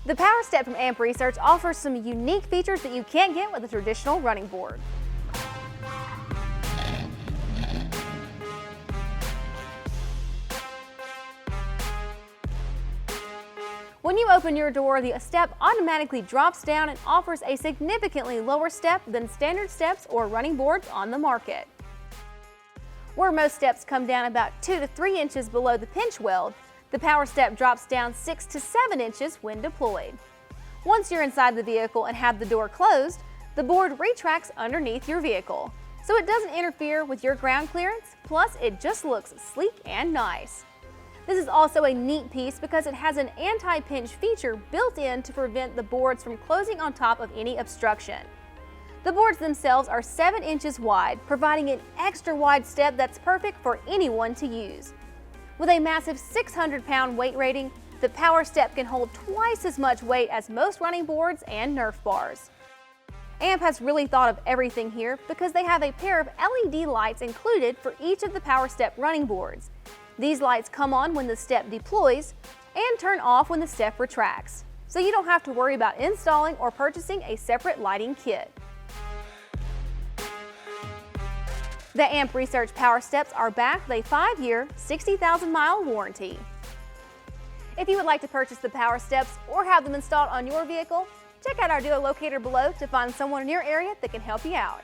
The Power Step from AAM Research offers some unique features that you can't get with a traditional running board. When you open your door, the step automatically drops down and offers a significantly lower step than standard steps or running boards on the market. Where most steps come down about 2 to 3 inches below the pinch weld, the Power Step drops down 6 to 7 inches when deployed. Once you're inside the vehicle and have the door closed, the board retracts underneath your vehicle, so it doesn't interfere with your ground clearance, plus it just looks sleek and nice. This is also a neat piece because it has an anti-pinch feature built in to prevent the boards from closing on top of any obstruction. The boards themselves are 7 inches wide, providing an extra wide step that's perfect for anyone to use. With a massive 600-pound weight rating, the Power Step can hold twice as much weight as most running boards and Nerf bars. AAM has really thought of everything here because they have a pair of LED lights included for each of the Power Step running boards. These lights come on when the step deploys and turn off when the step retracts, so you don't have to worry about installing or purchasing a separate lighting kit. The AAM Research Power Steps are backed with a 5-year, 60,000-mile warranty. If you would like to purchase the Power Steps or have them installed on your vehicle, check out our dealer locator below to find someone in your area that can help you out.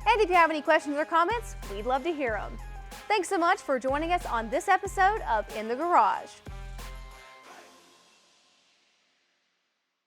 And if you have any questions or comments, we'd love to hear them. Thanks so much for joining us on this episode of In the Garage.